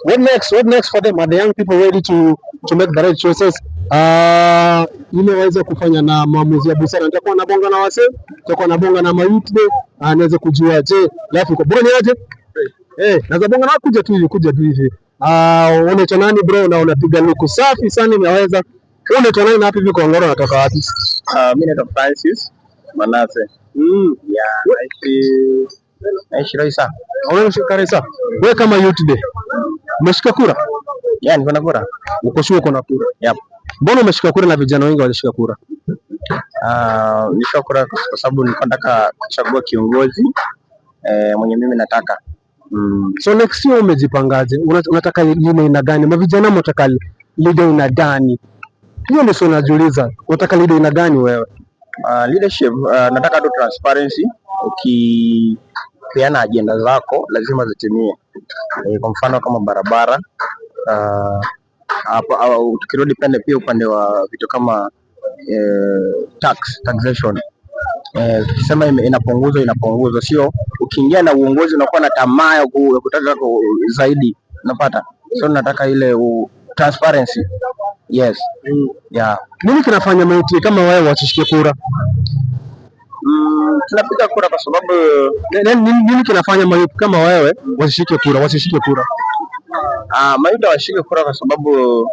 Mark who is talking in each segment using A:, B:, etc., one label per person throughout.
A: What next? What next for them? Are the young people ready to make the right choices? Ili waweze kufanya na maamuzi ya busara. Nitakuwa nabonga na wasee, nitakuwa nabonga na mayouth, anaweza kujua je, life iko bora ni aje? Naweza bonga na kuja tu hivi. Unaitwa nani bro, na unapiga luku safi sana imeweza. Unaitwa nani na wapi hivi kwa Ngoro, unatoka wapi?
B: Mimi naitwa Francis Manase. Naishi Raisa.
A: Unaishi Raisa. Wewe kama youth day, umeshika kura?
B: Niko na kura.
A: Uko sure uko na kura?
B: Yep.
A: Mbona umeshika kura na vijana wengi walishika kura?
B: Nilishika kura kwa sababu nilikuwa nataka kuchagua kiongozi mwenye mimi nataka.
A: So next year umejipangaje? Unataka leader aina gani? Mavijana mnataka leader aina gani? Hiyo ndio swali najiuliza. Unataka leader aina gani wewe?
B: Leadership, nataka tu transparency. Ukipeana agenda zako lazima zitimie. Kwa mfano kama barabara, tukirudi pia upande wa vitu kama taxation. Tukisema inapunguzwa, sio ukiingia na uongozi unakuwa na tamaa ya kutaka zaidi, unapata. So nataka ile transparency. Yes. Yeah.
A: Nini kinafanya maiti kama wewe wasishike kura?
B: Tunapiga kura kwa sababu
A: nini kinafanya maiti kama wewe wasishike kura?
B: Maiti washike kura kwa sababu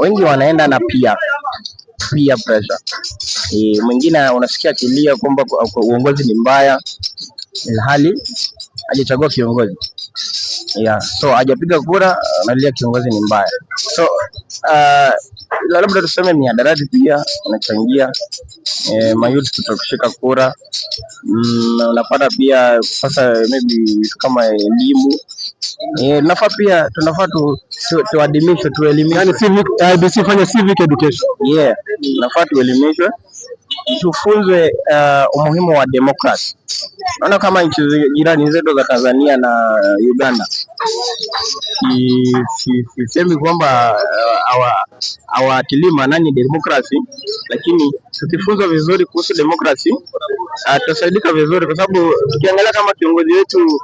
B: wengi wanaenda na peer pressure. Mwingine unasikia akilia kwamba uongozi ni mbaya, hali hajachagua kiongozi. So hajapiga kura, analia kiongozi ni mbaya. So labda tuseme mihadarati pia unachangia mayouth kutokushika kura. Unapata pia sasa maybe kama elimu, tunafaa tuadimishwe, tuelimishwe.
A: Yani civic IBC fanya civic education.
B: Tunafaa tuelimishwe, tufunzwe umuhimu wa democracy. Naona kama nchi jirani zetu za Tanzania na Uganda, sisemi kwamba hawatilii maanani democracy, lakini tukifunzwa vizuri kuhusu democracy tutasaidika vizuri, kwa sababu tukiangalia kama kiongozi wetu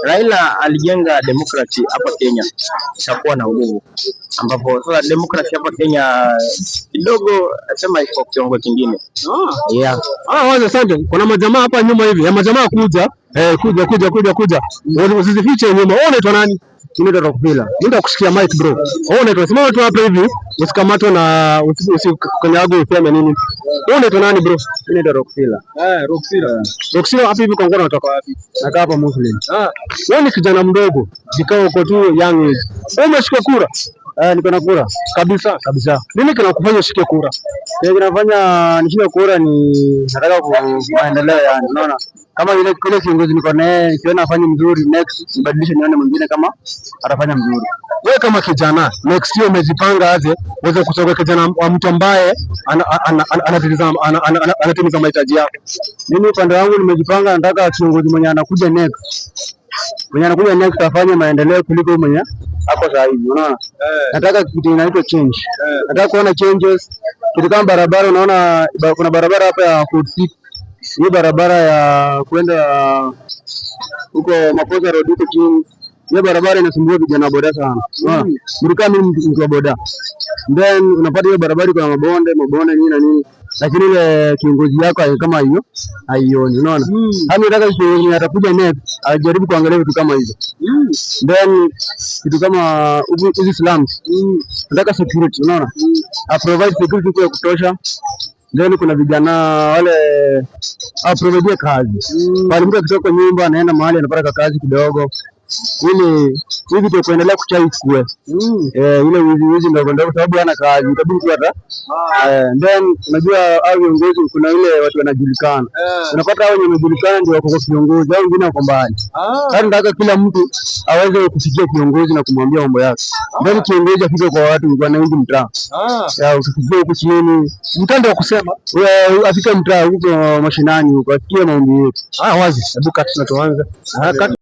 B: Raila alijenga democracy hapa Kenya, itakuwa na nguvu, ambapo sasa democracy hapa Kenya kidogo nasema iko kiwango kingine.
A: Asante. Kuna majamaa hapa nyuma hivi, ya majamaa kuja usizifiche nyuma. Wewe unaitwa nani? Mimi naitwa Rockville. Nenda kusikia mic bro. Wewe unaitwa, simama tu hapa hivi, usikamatwe na usikanyagwe useme nini. Wewe unaitwa nani bro?
B: Mimi naitwa Rockville.
A: Rockville hapa hivi kwa Ngoro, unatoka wapi?
B: Nakaa hapa Muslim.
A: Wewe ni kijana mdogo, vikao uko tu young age. Wewe umeshika kura?
B: Niko na kura
A: kabisa. Nini kinakufanya ushike kura?
B: Kinafanya nishike kura ni nataka maendeleo, yani unaona, kama ile kiongozi niko naye nikiona afanye mzuri, next nibadilishe nione mwingine kama atafanya mzuri.
A: Wewe kama kijana next year umejipanga aje uweze kuchagua kijana wa mtu ambaye anatimiza mahitaji yako?
B: Mimi upande wangu nimejipanga, nataka kiongozi mwenye anakuja next afanye maendeleo kuliko mwenye hapo sasa hivi, unaona. Nataka kitu inaitwa change. Nataka kuona changes. Kitu kama barabara, unaona kuna barabara hapa ya 46. Hii barabara ya kwenda huko Mapoza Road huko chini. Hiyo barabara inasumbua vijana boda sana. Mlikuwa mimi mtu wa boda. Then unapata hiyo barabara kuna mabonde nini na nini. Lakini ile kiongozi yako kama hiyo haioni, unaona. Hadi nataka kiongozi atakuja next ajaribu kuangalia vitu kama hizo. Then kitu kama hizi slums. Nataka security, unaona. Provide security kwa kutosha. Then kuna vijana wale provide kazi. Pale mtu akitoka nyumba anaenda mahali anapata kazi kidogo. Ili hivi tu kuendelea kuchaichukue ile wizi ndogo ndogo, sababu hana kazi, itabidi tu hata then unajua au viongozi, kuna ile watu wanajulikana, unapata hao wenye wanajulikana ndio wako kwa kiongozi, au wengine wako mbali. Sasa nataka kila mtu aweze kufikia kiongozi na kumwambia mambo yake, then kiongozi afike kwa watu wananchi mtaa, ukifikia huko chini mtando wa kusema afike mtaa huko mashinani huko asikie maombi yetu.
A: Wazi, hebu kati na tuanze.